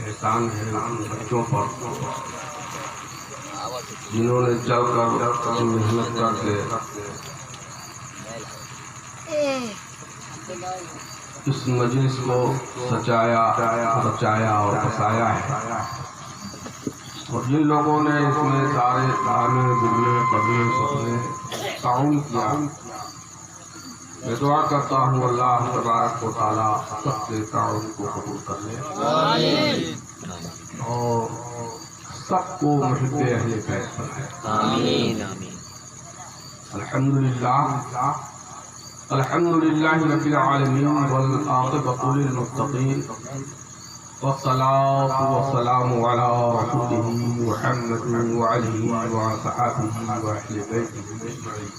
احسان ہے ان بچوں پر جنہوں نے چل کر محنت کر کے اس مجلس کو سجایا بچایا اور بسایا ہے، اور جن لوگوں نے اس میں سارے دانے دلے قدمے سپنے تعاون کیا، میں دعا کرتا ہوں اللہ تبارک و تعالیٰ سب کے تعاون کو قبول کر لے اور سب کو محب اہل بیت بنائے۔ آمین آمین۔ الحمدللہ الحمدللہ رب العالمین والعاقبۃ للمتقین والصلاة والسلام علی رسولہ محمد وعلیہ وصحبہ وأہل بیتہ اجمعین۔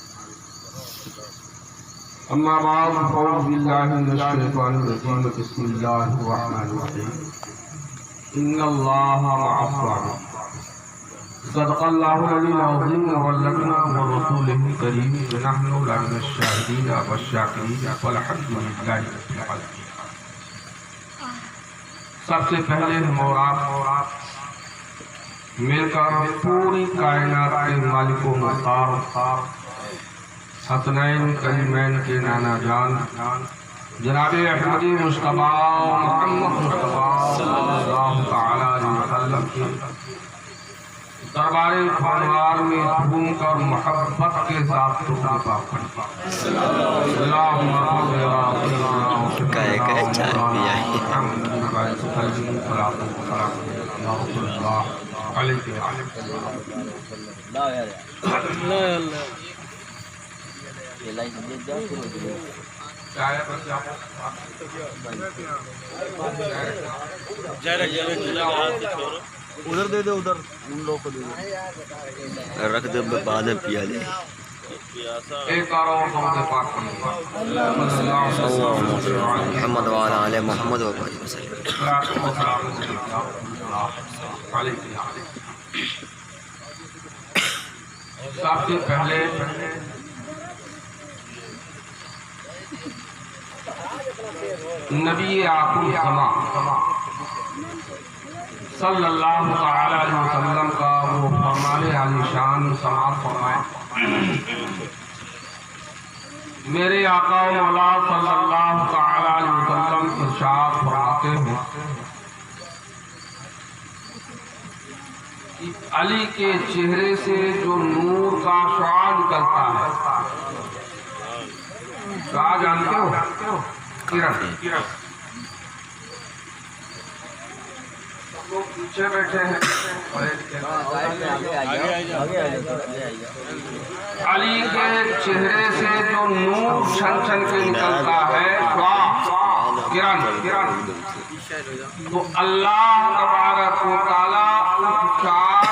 اما بعد فاعوذ باللہ من الشیطان الرجیم، بسم اللہ الرحمن الرحیم۔ ان اللہ مع الصابرین، صدق اللہ العلی العظیم والذین ورسولہ الکریم ونحن لمن الشاہدین والشاکرین والحمد للہ رب العالمین۔ سب سے پہلے ہم اور آپ مل کر پوری کائنات کے مالک و مختار حسنین کریمین کے نانا جان جناب احمد مصطفیٰ محمد مصطفیٰ صلی اللہ تعالی علیہ وسلم کے دربار خانوار میں جھوم کر محبت کے ساتھ ادھر دے دے، ادھر ان لوگوں کو دے دے، رکھ دے بعد میں پیا لے۔ ایک اور پاک محمد وعلی آل محمد وبارک وسلم۔ سب سے پہلے نبی آخر زمان صلی اللہ تعالی علیہ وسلم کا وہ فرمان عالی شان سماعت فرمائے۔ میرے آقا و مولا صلی اللہ تعالی علیہ وسلم ارشاد فرماتے ہیں، علی کے چہرے سے جو نور کا شعاع نکلتا ہے، شعاع جانتے ہو؟ کرن۔ لوگ پیچھے بیٹھے ہیں، علی کے چہرے سے جو نور چھن چھن کے نکلتا ہے، شعاع کرن، تو اللہ تبارک و تعالیٰ اس شعاع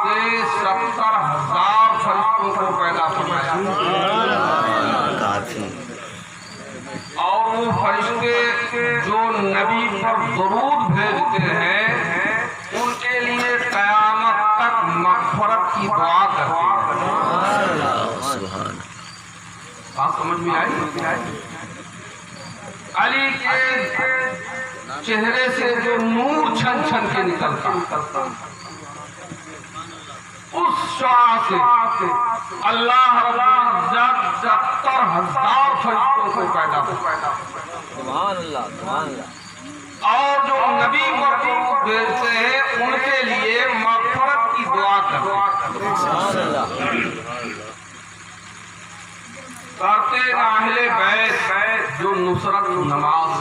کے 70,000 فرشتوں کو پیدا فرمایا، اور وہ فرشتے جو نبی پر درود بھیجتے ہیں ان کے لیے قیامت تک مغفرت کی دعا کرتے ہیں۔ بات سمجھ میں آئی؟ علی کے چہرے سے جو نور چھن چھن کے نکلتا، اس شعاع سے اللہ رب العزت 70,000 فرشتوں کو پیدا کرتا ہے، سبحان اللہ سبحان اللہ، اور جو نبی پر درود بھیجتے ہیں ان کے لیے مغفرت کی دعا کرتے ہیں۔ سبحان اللہ۔ کرتے اہل بیت جو نصرت نماز،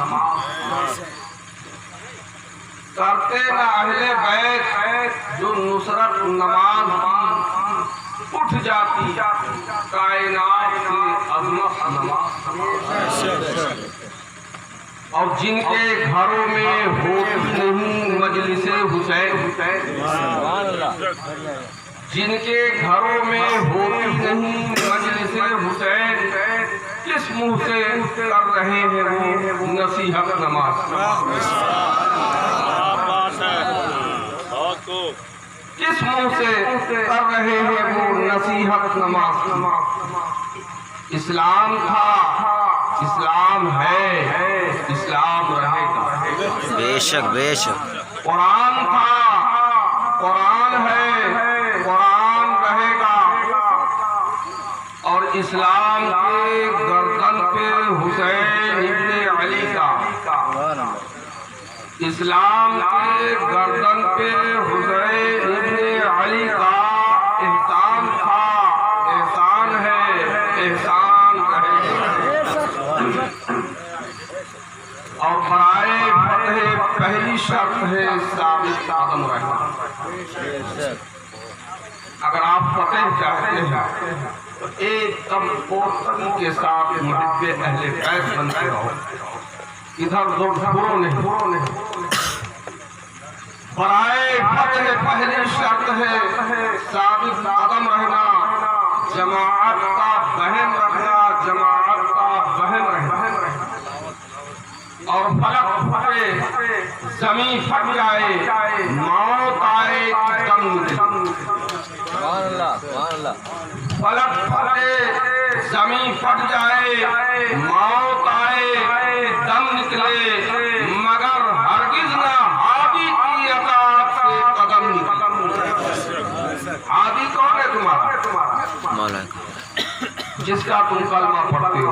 کرتے اہل بیت جو نصرت نماز کی اٹھ جاتی کائنات کی عظمت نماز، اور جن کے گھروں میں ہوتی نہیں مجلس حسین، سبحان اللہ، جن کے گھروں میں ہوتی نہیں مجلس حسین، کس منہ سے کر رہے ہیں وہ نصیحت نماز؟ کس منہ سے کر رہے ہیں وہ نصیحت نماز؟ اسلام تھا، اسلام ہے، اسلام رہے گا۔ بے شک بے شک۔ قرآن تھا، قرآن ہے، قرآن رہے گا، اور اسلام کے گردن پہ حسین ابن علی کا، اسلام کے گردن پہ حسین ابن علی کا احسان تھا، احسان ہے، احسان رہے گا، اور برائے فتح پہلی شرط ہے ثابت قدم رہنا۔ اگر آپ فتح چاہتے ہیں تو ایک دم پورتگی کے ساتھ محب اہل بیت بنتے رہو، ادھر ادھر نہیں۔ برائے فتح پہلی شرط ہے ثابت قدم رہنا، جماعت کا بہم رکھنا، جماعت کا بہم رہنا، اور فلک پھٹے زمین پھٹ جائے، موت آئے دم نکلے، فلک پھٹے زمین پھٹ جائے، موت آئے دم نکلے، مگر ہرگز نہ ہادی کی اطاعت سے قدم نکلے۔ ہادی کون ہے تمہارا؟ جس کا تم کلمہ پڑھتے ہو۔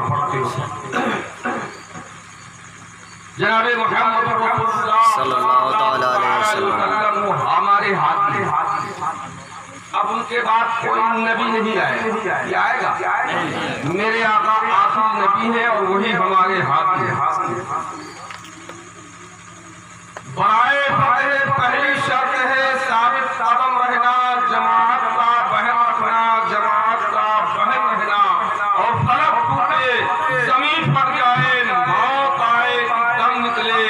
جناب محمد رسول اللہ صلی اللہ علیہ وسلم وہ ہمارے ہاتھ میں، اب ان کے بعد کوئی نبی نہیں آئے، یہ آئے گا؟ میرے آقا آخری نبی ہے اور وہی ہمارے ہاتھ میں۔ برائے فتح پہلی شرط ہے ثابت قدم رہنا، جماعت کا بہم رکھنا، جماعت کا بہم رہنا، اور فلک ٹوٹے زمین پھٹ جائے، موت آئے دم نکلے،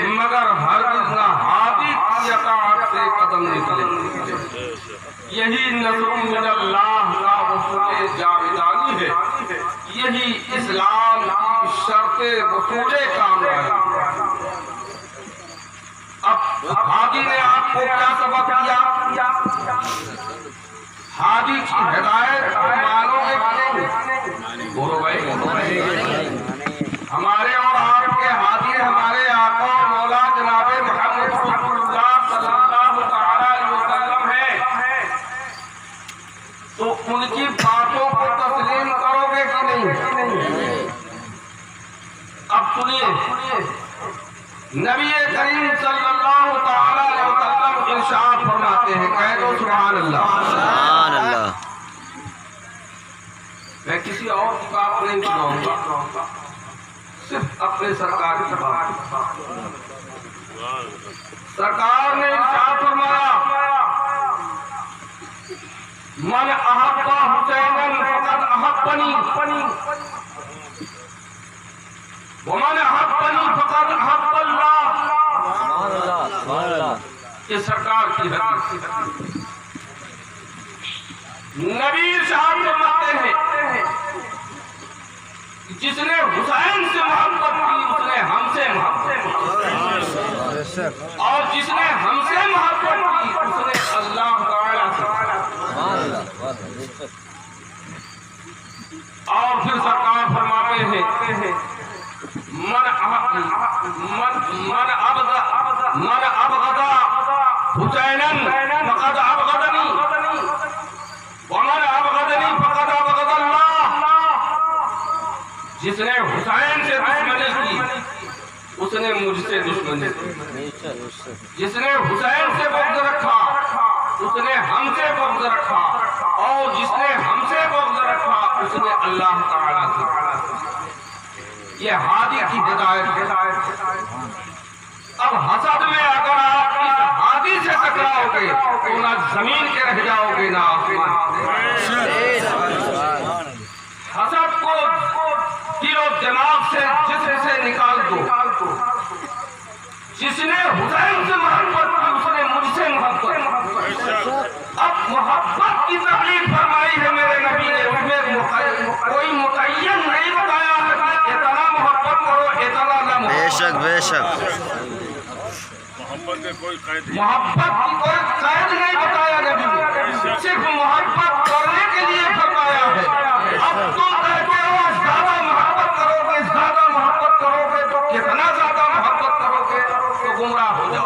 مگر ہرگز نہ ہادی کی اطاعت سے قدم نکلے۔ یہی نصر من اللہ کا وصول جاویدانی ہے، یہی اسلام کی شرط وصول کامرانی۔ اب ہادی نے آپ کو کیا سبق دیا؟ ہادی کی ہدایت مانو گے کہ نہیں؟ بولو بھائی، ہمارے اور آپ کے ہادی ہمارے آقا مولا جناب محمد رسول اللہ صلی اللہ تعالی علیہ وسلم ہے، تو ان کی باتوں کو تسلیم کرو گے کہ نہیں؟ اب سنیے، نبی کریم صلی اللہ تعالی علیہ وسلم ارشاد فرماتے ہیں، کہہ دو سبحان اللہ۔ سبحان اللہ۔ میں کسی اور کی بات نہیں سناؤں گا، صرف اپنے سرکار کی بات۔ سرکار نے ارشاد فرمایا، من احب حسینا فقد احبنی، ومن احبنی فقد احب اللہ۔ یہ سرکار کی حدیث۔ نبی ارشاد فرماتے ہیں، جس نے حسین سے محبت کی اس نے ہم سے محبت کی، اور جس نے ہم سے محبت کی اس نے اللہ تعالی سے۔ اور پھر سرکار فرماتے ہیں، من ابغض حسینا فقد ابغضنی، ومن ابغضنی فقد ابغض اللہ۔ جس نے حسین سے دشمنی کی اس نے مجھ سے دشمنی کی، جس نے حسین سے بغض رکھا اس نے ہم سے بغض رکھا، اور جس نے ہم سے بغض رکھا اس نے اللہ تعالی سے۔ یہ ہادی کی ہدایت۔ اب حسد میں اگر آپ اس ہادی سے ٹکراؤ گے تو نہ زمین کے رہ جاؤ گے نہ آسمان۔ حسد کو دل و دماغ سے جسم سے نکال دو۔ جس نے حسین سے محبت کی اس نے مجھ سے محبت۔ اب محبت کی تقریر فرمائی ہے میرے نبی نے، اس میں کوئی متعین نہیں بتایا ہے کہ اتنا محبت کرو اتنا نہ محبت۔ بے شک بے شک۔ محبت کی کوئی قید نہیں بتایا نبی نے، صرف محبت کرنے کے لیے فرمایا ہے۔ اب تم کہتے ہو زیادہ محبت کرو گے، زیادہ محبت کرو گے تو کتنا زیادہ محبت کرو گے تو گمراہ ہو جاؤ۔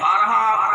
12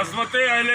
عظمت اہل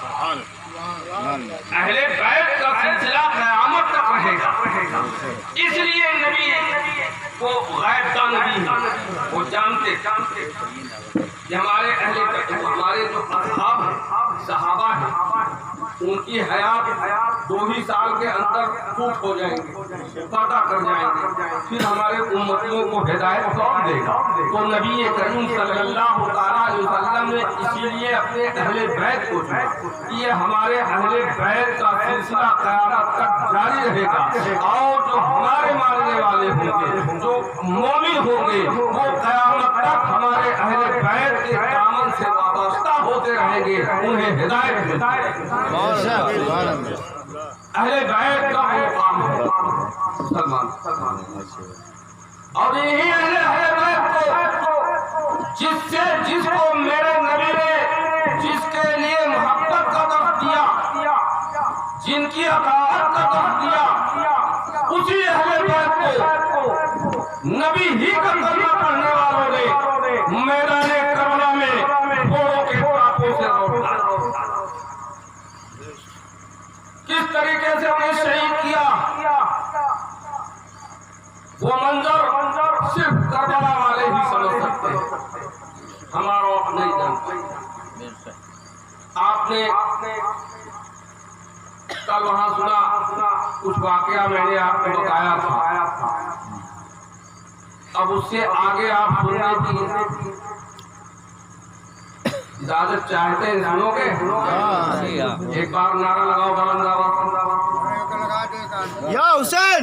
سبحان اہل بیت کا سلسلہ قیامت تک رہے گا. اس لیے نبی کو غیب کا نبی ہے. وہ جانتے کہ ہمارے اہل بیت، ہمارے جو اصحاب ہیں، صحابہ ہیں، ان کی حیات 2 ہی سال کے اندر فوت ہو جائیں گے، پردہ کر جائیں گے. پھر ہمارے امتیوں کو ہدایت کون دے گا؟ تو نبی کریم صلی اللہ تعالیٰ علیہ وسلم نے اسی لیے اپنے اہل بیت کو چنا. یہ ہمارے اہل بیت کا سلسلہ قیامت تک جاری رہے گا، اور جو ہمارے ماننے والے ہوں گے، جو مومن ہوں گے، وہ قیامت تک ہمارے اہل بیت کے دامن سے وابستہ ہوتے رہیں گے، انہیں ہدایت ملتی رہے گی. اہل بیت کا وہ کام ہے مسلمان. اور یہی اہل بیت کو جس کو میرے نبی نے جس کے لیے محبت کا درس دیا، جن کی اطاعت کا درس دیا، اسی اہل بیت کو نبی ہی کا کلمہ پڑھنے والوں نے میدان کربلا میں گھوڑوں کے ٹانپوں سے روکا. کس طریقے سے انہیں شہید کیا، وہ منظر صرف کربلا والے ہی سمجھ سکتے ہیں، ہمارا وقت نہیں جانتے. آپ نے کل وہاں سنا کچھ واقعہ میں نے آپ کو بتایا تھا. اب اس سے آگے آپ سننے کی اجازت چاہتے ہیں؟ سنو گے؟ ایک بار نعرہ لگاؤ بلند آواز. یا حسین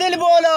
دل بولا،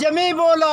جمی بولا،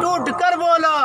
ٹوٹ کر بولا،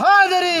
حیدری.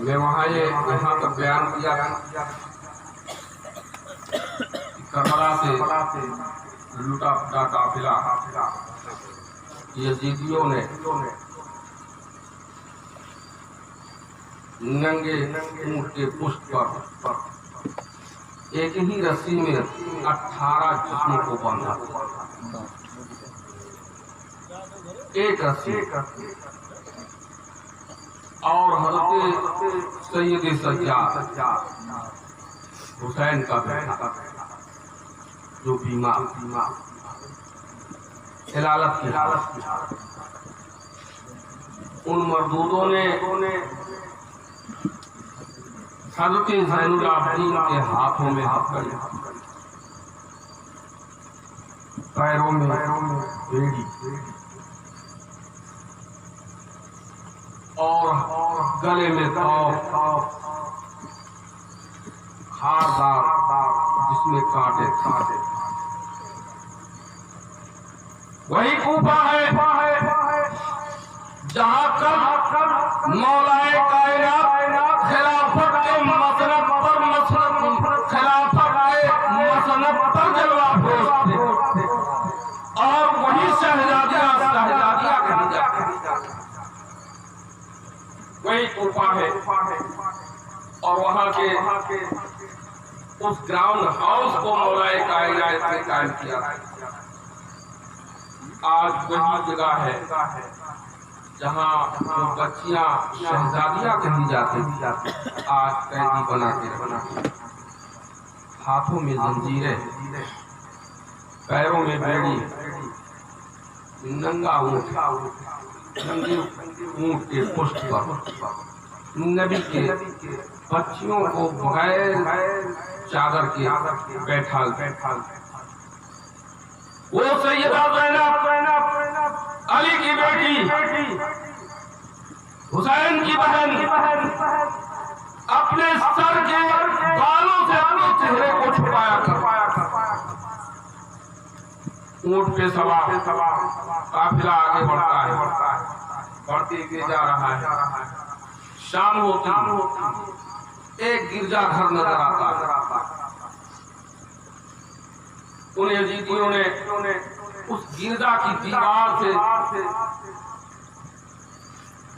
میں وہاں یہاں تک بیان کیا کربلا سے لوٹا پھٹا قافلہ یزیدیوں نے ننگے اونٹ کے پشت پر ایک ہی رسی میں 18 جسموں کو باندھا. ایک رسی. اور حضرت سید سجاد حسین کا بیٹا جو بیمار حلالت کی ان مردودوں نے حضرت زین العابدین کے ہاتھوں میں ہتھکڑی، پیروں میں بیڑی اور گلے میں توق خاردار جس میں کانٹے. وہی کوفہ ہے جہاں کل مولا کائنات خلافت کے مسند پر جلوہ افروز تھے، اور وہی شہزادیاں کہی جاتی ہیں. وہی کوفہ ہے، اور وہاں کے اس گراؤنڈ ہاؤس کو مولا کائنات نے قائم کیا. آج وہی جگہ ہے جہاں وہ بچیاں شہزادیاں کہی جاتی ہیں، آج قیدی بنا کے رکھا، ہاتھوں میں زنجیریں، پیروں میں بیڑی، ننگا اونٹ، ننگے اونٹ کے پشت پر نبی کے بچیوں کو بغیر چادر کے بیٹھا. وہ سیدہ زینب علی کی بیٹی، حسین کی بہن، اپنے سر کے بالوں سے اپنے چہرے کو چھپایا کر اونٹ پہ سوار قافلہ آگے بڑھتا ہے، بڑھتے ہوئے جا رہا ہے. شام ہوتی ایک گرجا گھر نظر آتا ہے. ان یزیدیوں نے اس گرجا کی دیوار سے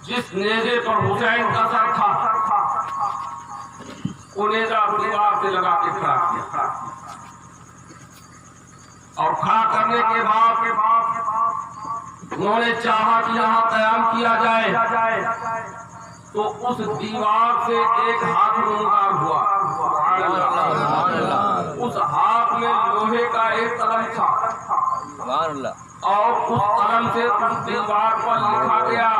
جس نیزے پر حسین کا سر تھا نیزا دیوار سے لگا کے کھڑا کیا اور کھڑا کرنے کے بعد انہوں نے چاہا کہ یہاں قیام کیا جائے تو اس دیوار سے ایک ہاتھ نمودار ہوا، اس ہاتھ میں لوہے کا ایک قلم تھا اور اس قلم سے اس دیوار پر لکھا گیا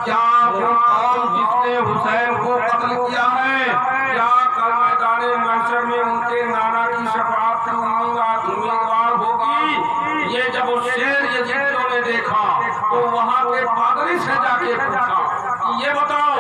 کیا وہ قوم جس نے حسین کو قتل کیا ہے کیا کل میدان محشر میں ان کے نانا کی شفاعت کی امیدوار ہوگی؟ یہ جب اس شیر یزیدیوں نے دیکھا تو وہاں کے پادری سے جا کے پوچھا کہ یہ بتاؤ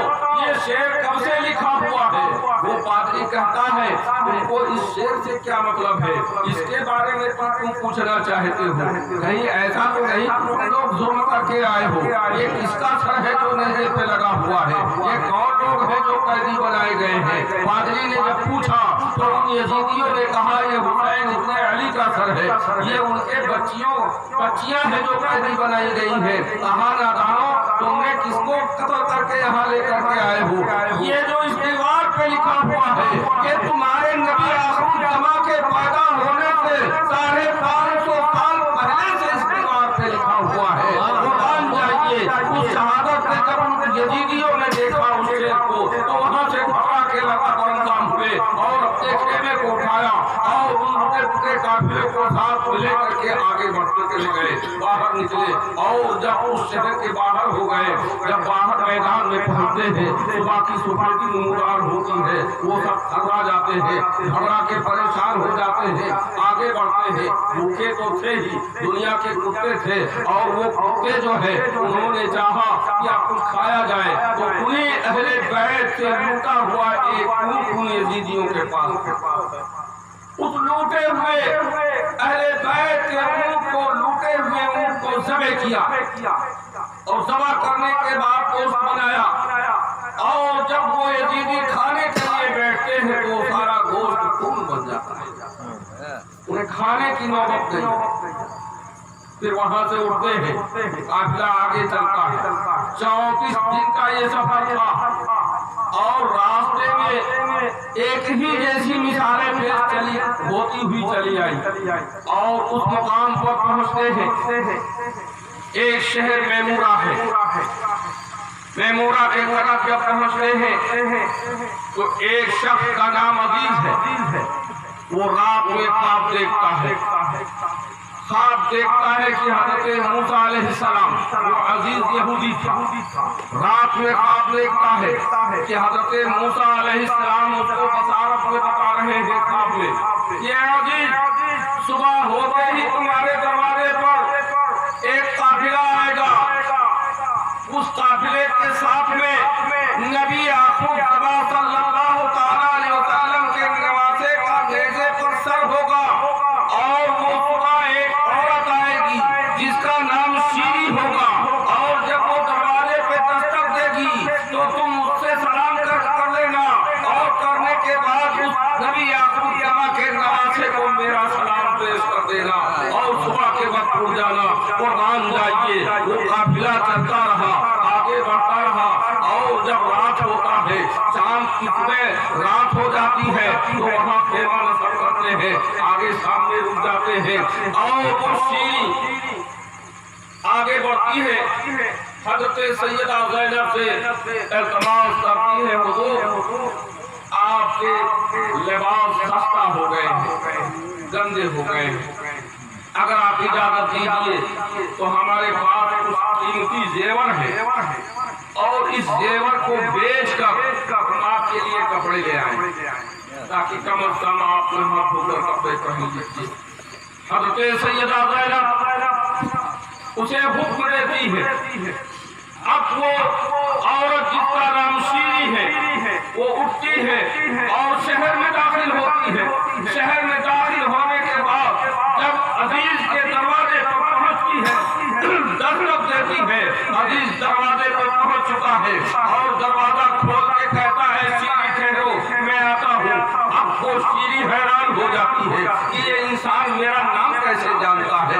یہ شیر کب سے لکھا ہوا ہے؟ وہ پادری کہتا ہے تم کو اس شیر سے کیا مطلب ہے؟ اس کے بارے میں تم پوچھنا چاہتے ہو؟ کہیں ایسا تو نہیں تم لوگ ظلم کر کے آئے ہو؟ یہ کس کا سر ہے جو نیزے پہ لگا ہوا ہے؟ یہ کون لوگ ہیں جو قیدی بنائے گئے ہیں؟ پادری نے جب پوچھا تو ان یزیدیوں نے کہا یہ حسین ابن علی کا سر ہے، یہ ان کے بچیاں ہیں جو قیدی بنائی گئی ہیں۔ کہا نادانو تم نے کس کو قتل کر کے یہاں لے کر کے آئے ہو؟ یہ جو اس دیوار پہ لکھا ہوا ہے کہ تمہارے نبی آخر الزماں کے پیدا ہونے سے 550 سال پہلے سے اس دیوار پہ لکھا ہوا ہے۔ قرآن جائیے اس شہادت سے جب ان یزیدیوں نے دیکھا اس شیر کو تو وہاں سے پکڑا کے لگا برندام ہوئے اور اپنے خیمے کو اٹھایا اور ان کے قافلے کو ساتھ لے کر کے آگے بڑھتے چلے گئے، باہر نکلے اور جب اس شہر کے باہر ہو گئے، جب باہر میدان میں پہنچتے ہیں صبح کی سفیدی نمودار ہوتی ہے، وہ سب تھرا جاتے ہیں، گھبرا کے پریشان ہو جاتے ہیں، آگے بڑھتے ہیں۔ بھوکے تو تھے ہی، دنیا کے کتے تھے اور وہ کتے جو ہے انہوں نے چاہا کہ اب کچھ کھایا جائے تو انہیں اہل بیت سے لوٹا ہوا ایک اونٹ ان یزیدیوں کے پاس، اس لوٹے ہوئے اہل بیت کے اونٹ کو لوٹے ہوئے اونٹ کو ذبح کیا اور ذبح کرنے کے بعد گوشت بنایا اور جب وہ یزیدی کھانے کے لیے بیٹھتے ہیں تو سارا گوشت خون بن جاتا ہے، انہیں کھانے کی نوبت نہیں۔ پھر وہاں سے اٹھتے ہیں، قافلہ آگے چلتا ہے، 34 دن کا یہ سفر تھا اور راستے میں ایک ہی جیسی مثالیں پھر ہوتی ہوئی چلی آئی اور اس مقام پر پہنچتے ہیں۔ ایک شہر میمورہ ہے، میمورہ کے طرف جب پہنچتے ہیں تو ایک شخص کا نام عزیز ہے، وہ رات میں خواب دیکھتا ہے کہ حضرت موسیٰ علیہ السلام، وہ عزیز یہودی تھا، رات میں خواب دیکھتا ہے کہ حضرت موسیٰ علیہ السلام اس کو بصارت میں بتا رہے ہیں خواب میں کہ اے عزیز صبح ہوتے ہی تمہارے دروازے پر ایک قافلہ آئے گا، اس قافلے کے ساتھ میں نبی آخر الزماں صلی اللہ تعالیٰ علیہ وسلم کے نواسے کا نیزے پر سر ہوگا اور وہ صبح ایک عورت آئے گی جس کا نام شیری ہوگا اور جب وہ دروازے پہ دستک دے گی تو تم اس سے سلام کر لینا اور کرنے کے بعد اس نبی آخر الزماں کے نواسے کو میرا سلام پیش کر دینا اور صبح کے وقت اٹھ جانا۔ قربان جائیے وہ قافلہ چلتا رہا، آگے بڑھتا رہا اور جب رات ہوتا ہے، شام کی صبح رات ہو جاتی ہے تو وہاں خیمہ نصب کرتے ہیں، آگے سامنے رک جاتے ہیں اور وہ شیری آگے بڑھتی ہے، حضرت سیدہ زینب سے التماس کرتی ہے حضور آپ کے لباس خستہ ہو گئے ہیں، گندے ہو گئے ہیں، اگر آپ اجازت دیجیے تو ہمارے پاس کچھ قیمتی زیور ہے اور اس زیور کو بیچ کر آپ کے لیے کپڑے لے آئیں تاکہ کم از کم آپ نہ ہو کر کپڑے پہن لیجیے۔ حضرت سیدہ زینب اسے حکم دیتی ہے، اب وہ عورت جس کا نام شیری ہے وہ اٹھتی ہے اور شہر میں داخل ہوتی ہے۔ شہر میں داخل ہونے کے بعد جب عزیز کے دروازے پر پہنچتی ہے، دستک دیتی ہے، عزیز دروازے پر پہنچ چکا ہے اور دروازہ کھول کے کہتا ہے شیری ٹھہرو میں آتا ہوں۔ اب وہ شیری حیران ہو جاتی ہے کہ یہ انسان میرا نام کیسے جانتا ہے،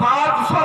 500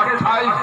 28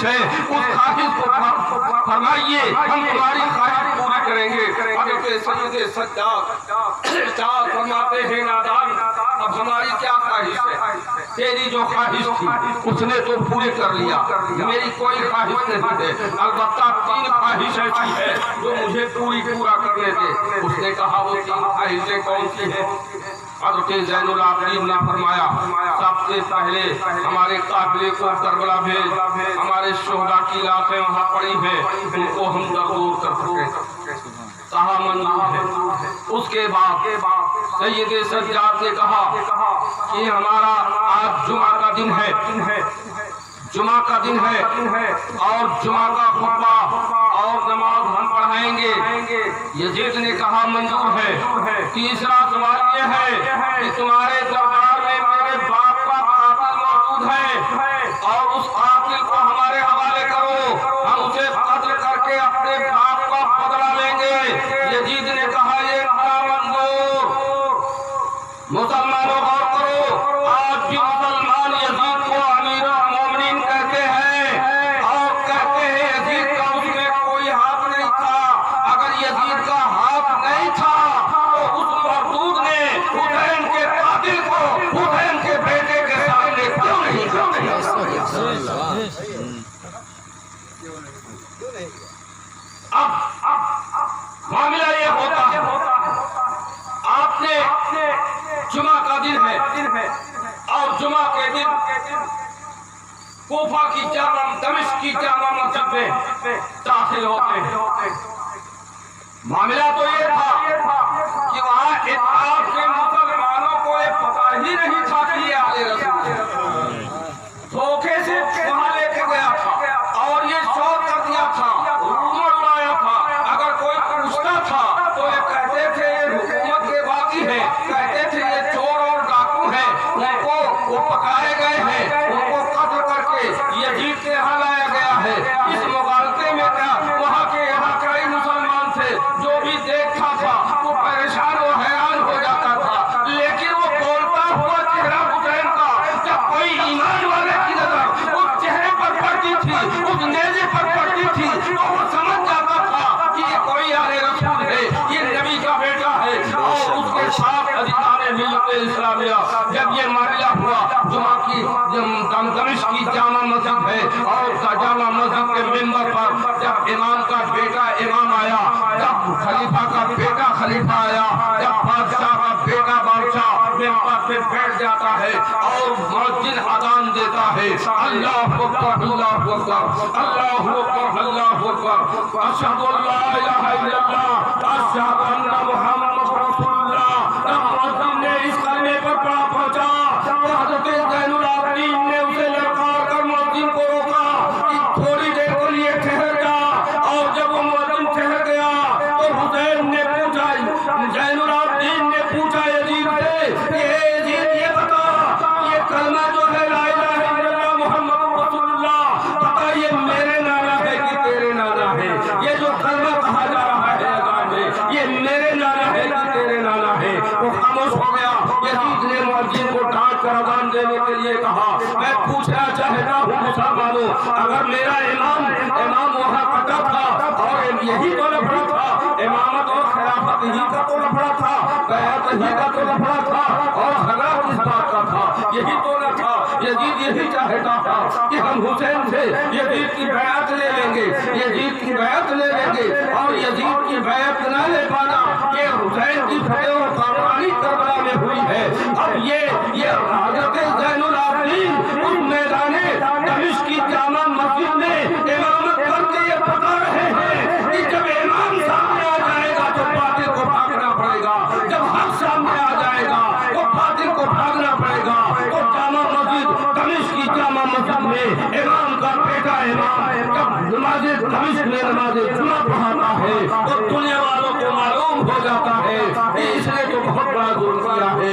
خواہش ہے اس خواہش کو فرمائیے، ہم تمہاری خواہش پوری کریں گے۔ حضرت سید سجاد فرماتے ہیں نادان اب ہماری کیا خواہش ہے؟ تیری جو خواہش تھی اس نے تو پوری کر لیا، میری کوئی خواہش نہیں ہے، البتہ 3 خواہش ایسی ہے جو مجھے پورا کرنے دے۔ اس نے کہا وہ 3 خواہشیں کون سی ہیں؟ حضرت زین العابدین نے فرمایا سب سے پہلے ہمارے قافلے کو کربلا بھیج، ہمارے شہداء کی لاشیں وہاں پڑی ہیں ان کو ہم دور کر سکیں۔ کہا منظور ہے۔ اس کے بعد سید سجاد نے کہا کہ ہمارا آج جمعہ کا دن ہے، جمعہ کا دن ہے اور جمعہ کا خطبہ اور نماز ہم پڑھائیں گے۔ یزید نے کہا منظور ہے۔ تیسرا سوال یہ ہے کہ تمہارے دربار میں میرے باپ کا قاتل موجود ہے اور اس قاتل کو ہمارے حوالے کرو، ہم اسے قتل کر کے اپنے باپ کا بدلہ لیں گے۔ یزید نے کہا یہ کیا منظور؟ مسلمانوں غور کرو، آج بھی مسلمان یزید کو امیر المومنین کہتے ہیں اور کہتے ہیں یزید کا اس میں کوئی ہاتھ نہیں تھا۔ اگر یزید کا ہاتھ نہیں تھا تو اس مردود نے حسین کے قاتل کو حسین کے بیٹے کے سامنے کیوں نہیں کیا؟ اب معاملہ یہ ہوتا ہے، آپ نے جمعہ کا دن ہے اور جمعہ کے دن کوفہ کی جامع دمشق کی جامع مسجد میں داخل ہوتے ہیں۔ معاملہ تو یہ تھا کہ وہاں اتحاد کے مسلمانوں کو یہ پتہ ہی نہیں تھا کہ یہ آل رسول ہے، دھوکے سے وہاں لے کے گیا تھا اور یہ شور کر دیا تھا، رومر اڑایا تھا۔ اگر کوئی پوچھتا تھا تو یہ کہتے تھے یہ حکومت کے باغی ہیں، کہتے تھے یہ چور اور ڈاکو ہیں، ان کو وہ پکائے گئے ہیں، ان کو قتل کر کے یزید کے یہاں لایا گیا ہے۔ اس مغالطے میں کیا وہاں کے علاقائی مسلمان تھے، جو بھی دیکھتا تھا وہ پریشان و حیران ہو جاتا تھا، لیکن وہ بولتا ہوا چہرہ حسین کا جب کوئی ایمان والے کی نظر اس چہرے پر پڑتی تھی، اس نیزے پر پڑتی تھی تو وہ سمجھ جاتا تھا کہ یہ کوئی آل رسول ہے، یہ نبی کا بیٹا ہے۔ اور اس کے ساتھ ادھکار ملت اسلامیہ جب یہ معاملہ ہوا، جمعہ کی دمشق کی جامع مسجد ہے اور جامع مسجد کے ممبر پر جب امام کا بیٹا امام آیا، جب خلیفہ کا بیٹا خلیفہ آیا، جب بادشاہ کا بیٹا بادشاہ ممبر پہ بیٹھ جاتا ہے اور مؤذن اذان دیتا ہے، اللہ اکبر اللہ اکبر اللہ اکبر اللہ اکبر، اشہد ان لا الہ الا اللہ اشہد ان محمد رسول اللہ۔ جب مؤذن نے اس کلمے پر پڑا پہنچا تو حضرت زین العابدین نے اسے للکار کر مؤذن کو روکا کہ تھوڑی دیر کے لیے ٹھہر جا، اور جب وہ مؤذن ٹھہر گیا تو حسین نے پوچھا، زین العابدین نے پوچھا یزید سے، یزید یہ بتا یہ کلمہ جو ہے لا الہ الا اللہ محمد رسول اللہ، بتا یہ میرے نعرہ ہے کہ تیرے نعرہ ہے؟ یہ جو کلمہ کہا جا رہا ہے اذان میں یہ میرے نعرہ ہے کہ تیرے نعرہ ہے؟ وہ خاموش ہو گیا۔ یزید نے مؤذن کو ڈانٹ کر اذان دینے کے لیے کہا، میں پوچھنا چاہتا ہوں مسلمانوں، اگر میرا امام وہاں کٹا تھا اور یہی تو لفڑا تھا، امامت اور خلافت ہی کا تو لفڑا تھا، بیعت ہی کا تو لفڑا تھا، اور جھگڑا کس بات کا تھا؟ یہی تو نہ تھا۔ یزید یہی چاہتا تھا کہ ہم حسین سے یزید کی بیعت لے لیں گے، یزید کی بیعت لے لیں گے، اور یزید کی بیعت نہ لے پانا کہ حسین کی فتح و کامرانی کربلا میں ہوئی ہے۔ اب یہ حضرت زین العابدین اس میدان دمشق کی جامع مسجد میں امامت کر کے یہ بتا رہے ہیں کہ جب امام سامنے آ جائے گا تو باطل کو بھاگنا پڑے گا، جب حق سامنے آ جائے گا تو باطل کو بھاگنا پڑے گا۔ تو جامع مسجد دمشق کی جامع مسجد میں امام کا بیٹا امام جب نماز دمشق میں نماز جمعہ پڑھاتا ہے تو دنیا والوں کو معلوم ہو جاتا ہے کہ اس نے تو بہت بڑا ظلم کیا ہے،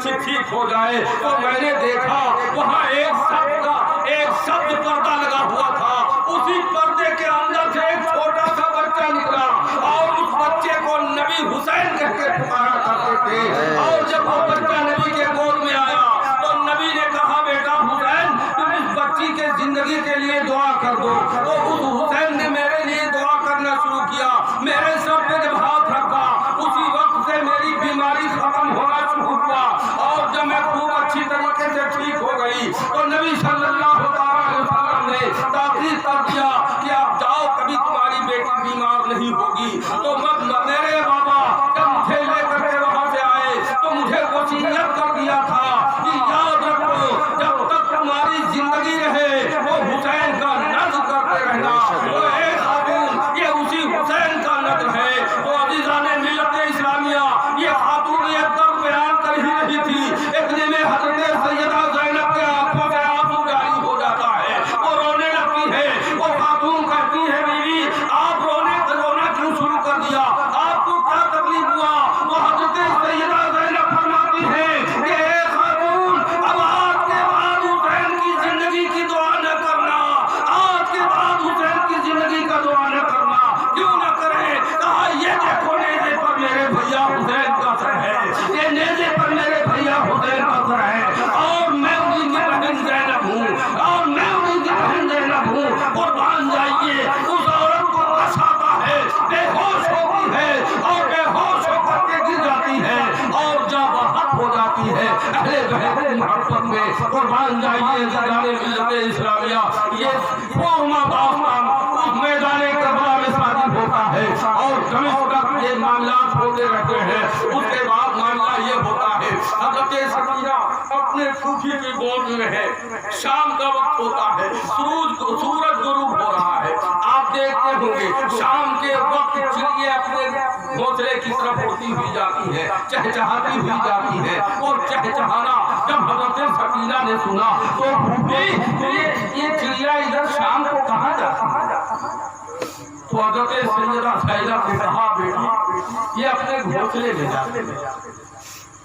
بچی ٹھیک ہو جائے تو میں نے دیکھا وہاں ایک شبد پردہ لگا ہوا تھا، اسی پردے کے اندر سے ایک چھوٹا سا بچہ نکلا اور اس بچے کو نبی حسین کہہ کے پکارا کرتے تھے۔ اور جب وہ بچہ نبی کے گود میں آیا تو نبی نے کہا بیٹا حسین تم اس بچی کے زندگی کے لیے دعا کر دو۔ تو اس حسین نے میرے لیے دعا کرنا شروع کیا، میرے سر پہ جب ہاتھ رکھا اسی وقت سے میری بیماری ختم ہونا شروع ہوا، اور جب میں خوب اچھی طریقے سے ٹھیک ہو گئی تو نبی صلی اللہ علیہ وسلم نے تاکید کر دیا کہ آپ جاؤ، کبھی تمہاری بیٹی بیمار نہیں ہوگی۔ تو میرے بابا جب مجھے لے کر کے وہاں سے آئے تو مجھے وصیت کر دیا تھا کہ یاد رکھو جب تک تمہاری زندگی رہے وہ حسین کا نذر کرتے رہنا۔ تو اے خاتون یہ اسی حسین کا نذر ہے۔ تو عزیزان ملت اسلامیہ یہ خاتون یہ درد بیان کر ہی رہی تھی، اتنے میں حضرت سیدہ زینب کے آنکھوں سے آنسو جاری ہو جاتا ہے، وہ رونے لگتی ہے۔ وہ خاتون کہتی ہے بیوی آپ رونا کیوں شروع کر دیا، آپ کو کیا تکلیف ہوا؟ وہ حضرت سیدہ زینب فرماتی ہے کہ اے خاتون اب آج کے بعد حسین کی زندگی کی دعا نہ کرنا، آج کے بعد حسین کی زندگی کا دعا نہ کرنا۔ کیوں نہ کریں؟ کہا یہ دیکھو نیزے پر میرے بھیا حسین کا سر ہے، یہ نیزے پر میرے بھیا حسین کا سر ہے، اور میں انہیں کی بہن زینب ہوں، اور میں انہیں کی بہن زینب ہوں۔ قربان جائیے اس عورت کو رش آتا ہے، بے ہوش ہوتی ہے اور بے ہوش ہو کر کے گر جاتی ہے اور جب حق ہو جاتی ہے اہل بیت کی محبت میں۔ قربان جائیے جانے ملت اسلامیہ یہ فورما داستان اس میدان کربلا میں صادق ہوتا ہے، اور دمشق تک یہ معاملات ہوتے رہتے ہیں۔ اس کے بعد معاملہ یہ ہوتا ہے حضرت سکینہ اپنے پھوپھی کی گود میں ہے، شام کا وقت ہوتا ہے، سورج غروب ہو رہا ہے۔ آپ دیکھتے ہوں گے شام کے وقت چڑیے اپنے گھونسلے کی طرف اڑتی ہوئی جاتی ہے، چہچہاتی ہوئی جاتی ہے، اور چہچہانا جب حضرت سکینہ نے سنا تو پھوپھی یہ چڑیا ادھر شام کو کہاں جاتی ہے؟ تو حضرت سیدہ زینب نے کہا بیٹی یہ اپنے گھونسلے میں جاتی ہے،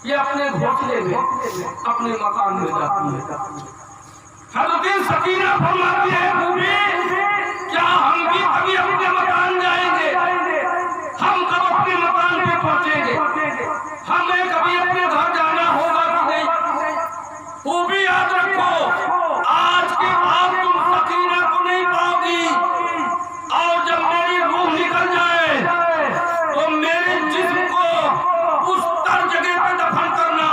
یہ اپنے گھونسلے میں اپنے مکان میں جاتی ہے۔ حضرت سکینہ فرماتی ہے پھوپھی کیا ہم بھی کبھی اپنے مکان جائیں گے؟ ہم کب اپنے مکان پہ پہنچیں گے؟ ہمیں کبھی اپنے گھر جانا ہوگا کہ نہیں؟ پھوپھی یاد رکھو آج کے بعد تم سکینہ کو نہیں پاؤ گی، اور جب میری روح نکل جائے تو میرے جسم کو اس تر جگہ پہ دفن کرنا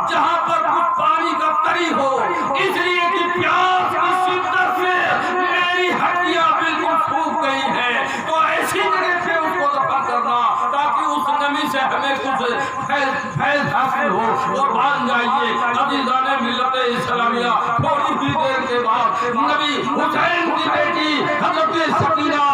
جہاں پر کچھ پانی کا تری ہو، اس لیے کہ پیاس کی شدت سے میری ہڈیاں بالکل سوکھ گئی ہیں۔ تو ایسی جگہ پہ اس کو دفن کرنا تاکہ اس نمی سے ہمیں کچھ فیض حاصل ہو۔ اور مان جائیے عزیزان ملت اسلامیہ تھوڑی ہی دیر کے بعد نبی حسین کی بیٹی حضرت سکینہ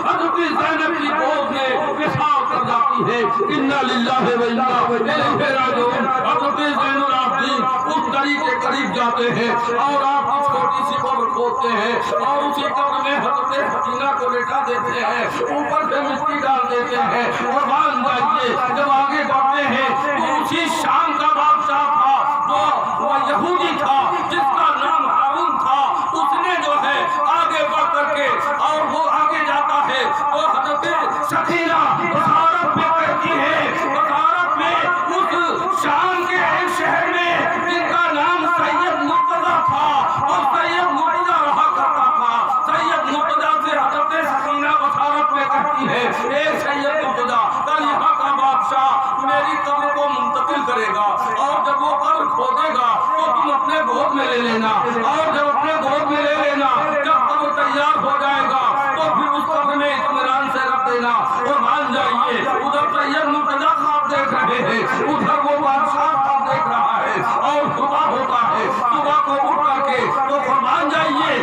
حضرت زینب کی گود میں پیشاب کر جاتی ہے۔ انا للہ و انا الیہ راجعون۔ حضرت زین العابدین اس گلی کے قریب جاتے ہیں اور آپ کی چھوٹی سی قبر کھودتے ہیں، اور اسی قبر میں حضرت سکینہ کو لٹا دیتے ہیں، اوپر سے مٹی ڈال دیتے ہیں۔ اور مان جائیے جب آگے بڑھتے ہیں تو اسی شام کا بادشاہ تھا جو وہ یہودی تھا جس کا نام ہارون تھا، اس نے جو ہے آگے بڑھ کر کے اور وہ آگے جاتا ہے تو حضرت سکینہ بصارت میں کہتی ہے، بصارت میں اس شام کے ایک شہر میں جن کا نام سید مرتضیٰ تھا، اور سید مرتضیٰ رہا کرتا تھا، سید مرتضیٰ سے حضرت سکینہ بصارت میں کہتی ہے اے سید مرتضیٰ کل یہاں کا بادشاہ میری قبر کو منتقل کرے گا، اور جب وہ قبر کھودے گا تو تم اپنے گود میں لے لینا، اور جب اپنے گود میں لے لینا جب قبر تیار ہو جائے گا تو پھر اس قبر میں اطمینان سے رکھ دینا۔ اور مان جائیے ادھر سید مرتضیٰ خواب دیکھ رہے ہیں، ادھر وہ بادشاہ خواب دیکھ رہا ہے، اور صبح ہوتا ہے، صبح کو اٹھ کر کے تو فرمان جائیے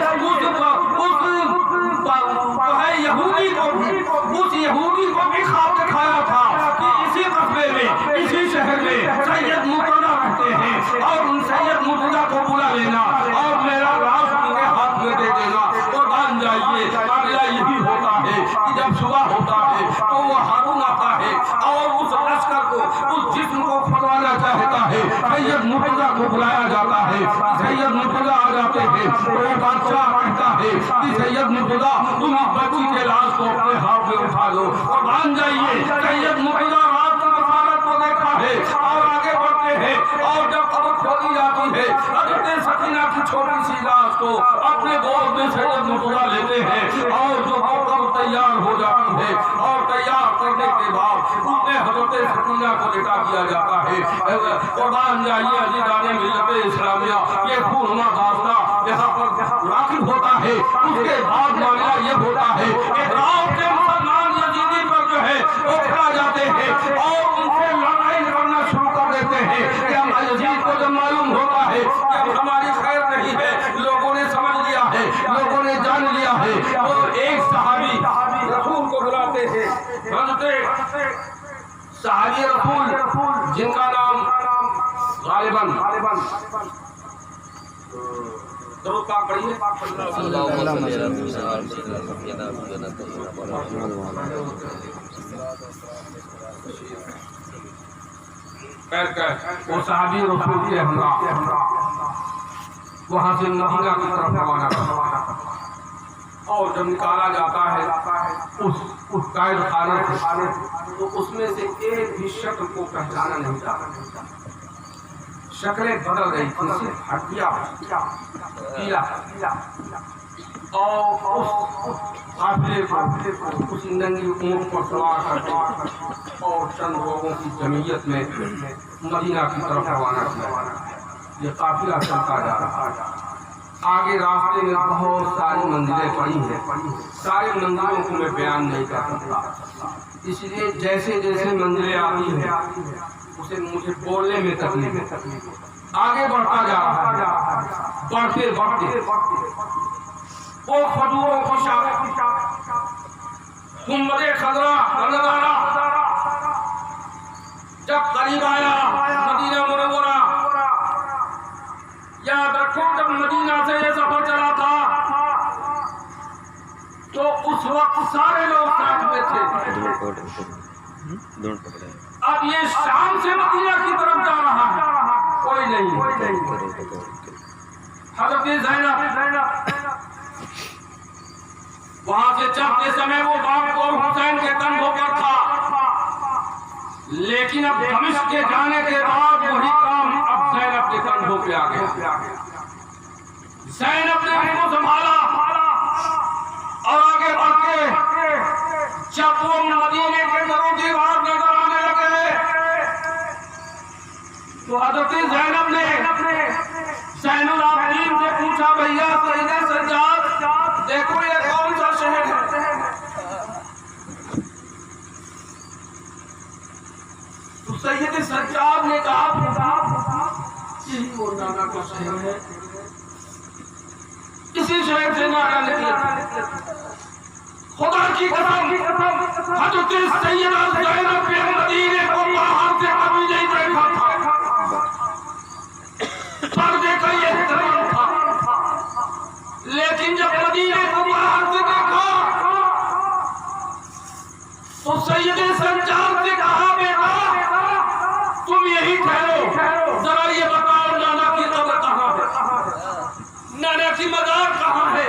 اس یہودی کو بھی خواب دکھایا تھا کہ اسی قصبے میں اسی شہر میں سید مرتضیٰ رہتے ہیں، اور ان سید مرتضیٰ کو بلا لینا اور میرا لاش ان کے ہاتھ میں دے دینا۔ اور مان جائیے معاملہ یہی ہوتا ہے کہ جب صبح ہوتا ہے تو وہ ہارون آتا ہے اور اس لشکر کو اس جسم کو کھدوانا چاہتا ہے سید مرتضیٰ کو بلایا جاتا ہے سید مرتضیٰ آ جاتے ہیں وہ بادشاہ کہتا ہے کہ سید مرتضیٰ تم اس بچی کے لاش کو اپنے ہاتھ میں اٹھا لو اور مان جائیے سید مرتضیٰ رات کی بصارت کو دیکھا ہے اور آگے بڑھتے ہیں اور جب قبر کھولی جاتی ہے حضرت سکینہ کی چھوٹی سی لاش کو اپنے گود میں سید مرتضیٰ لیتے ہیں اور جو قبر تیار ہو جاتی ہے اور تیار کرنے کے بعد اس میں حضرت سکینہ کو لٹا دیا جاتا ہے قربان جائیے عزیزان ملت اسلامیہ یہ خونما داستان یہاں پر واقف ہوتا ہے اس کے بعد معاملہ یہ ہوتا ہے کہ گاؤں کے مسلمان یزیدی پر جو ہے وہ کھا جاتے ہیں اور ان سے لڑائی کرنا شروع کر دیتے ہیں کہ ہم یزید کو جب معلوم ہوتا ہے کہ اب ہماری خیر نہیں ہے لوگوں نے سمجھ لیا ہے لوگوں نے جان لیا ہے وہ ایک صحابی رسول کو بلاتے ہیں حضرت صحابی رسول جن کا نام غالباً درود پاک پڑھیے وہ صحابی رسول کے ہمراہ وہاں سے مدینہ کی طرف روانہ کرتا اور جب نکالا جاتا ہے اس قائد خانے سے تو اس میں سے ایک بھی شکل کو پہچانا نہیں جاتا شکلیں بدل گئی تھی صرف ہڈیاں پیلا اور اس قافلے کو اس ننگی اونٹ پر سوار کرتے اور چند لوگوں کی جمعیت میں مدینہ کی طرف روانہ کیا یہ قافلہ چلتا جا رہا ہے آگے راستے میں بہت ساری منزلیں پڑی ہیں سارے منزلوں کو میں بیان نہیں کر سکتا اس لیے جیسے جیسے منزلیں آتی ہیں اسے مجھے بولنے میں تکلیف آگے بڑھتا جا رہا ہے بڑھتے وہ کھجوروں کی شاخ گنبد خضرا کا نظارہ جب قریب آیا مدینہ منورہ یاد رکھو جب مدینہ سے یہ سفر چلا تھا تو اس وقت سارے لوگ ساتھ میں تھے اب یہ شام سے مدینہ کی طرف جا رہا ہے کوئی نہیں حضرت زینب وہاں سے چلتے سمے وہ باپ اور حسین کے کندھوں پر تھا لیکن اب دمشق کے جانے کے بعد وہی کام اب زینب کے کندھوں پہ آ گیا زینب نے ان کو سنبھالا اور آگے بڑھ کے جب وہ مدینے کے دروں دیوار نظر آنے لگے تو حضرت زینب نے زین العابدین سے پوچھا بھیا سید سجاد دیکھو یہ کون سا شہر ہے تو سید سجاد نے کہا یہی وہ نانا کا شہر ہے اسی شہر سے نانا نکلے خدا کی قسم حضرت سیدہ زینب نے مدینے کو باہر سے کبھی نہیں دیکھا تھا پردے کا یہ احترام تھا لیکن جب مدینے کو باہر سے دیکھا تو سید سجاد سے کہا بیٹا تم یہی ٹھہرو ذرا یہ بتاؤ نانا کی قبر کہاں ہے نانا کی مزار کہاں ہے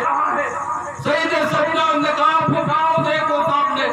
سید سجاد نے کہا پھپاؤ دیکھو سامنے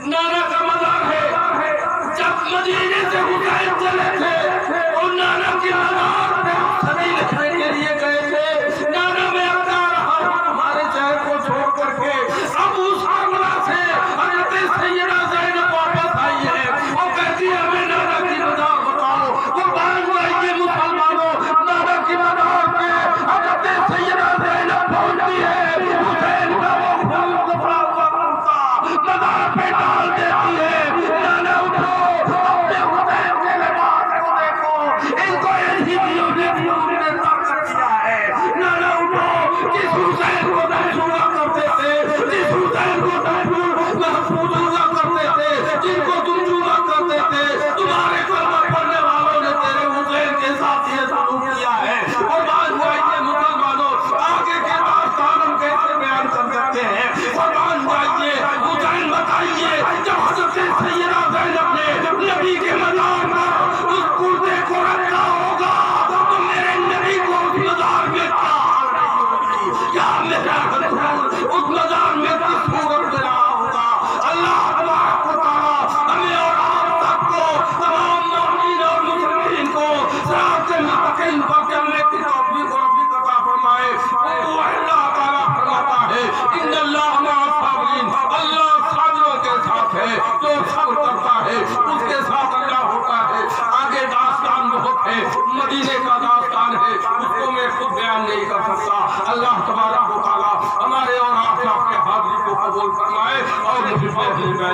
نانا کا مزار ہے جب مدینے سے حسین چلے تھے اور نانا کی مزار پہ سبھی لکھنے کے لیے گئے تھے نانا میں اب جا رہا ہوں تمہارے شہر کو چھوڑ کر کے اب اس حملہ سے حضرت سیدہ زینب واپس آئی ہے وہ کہتی ہے ہمیں نانا کی مزار بتاؤ وہ باز آئیے مسلمانوں نانا کی مزار پہ حضرت سیدہ زینب پہنچتی ہے حسین کا وہ خون کپڑا ہوا کرتا مزار پہ ڈال دیتی ہے نانا اٹھو اپنے حسین کے لباس کو دیکھو ان کو یزیدیوں نے طاقت دیا ہے نانا اٹھو جس حسین کو محفوظ کرتے تھے جس حسین کو محفوظ کرتے تھے جن کو تم چوما کرتے تھے تمہارے کلمہ پڑھنے والوں نے تیرے حسین کے ساتھ یہ سلوک کیا ہے اور بعد جائیے مسلمانوں آگے کے داستان ہم کیسے بیان کر سکتے ہیں اور بعد جائیے حسین بتائیے جب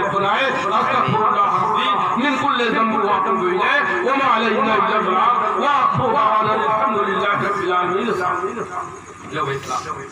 ربنا استغفرullah ربي من كل ذنب واتوب اليه وما علينا الا البلاغ واخر دعوانا الحمد لله رب العالمين.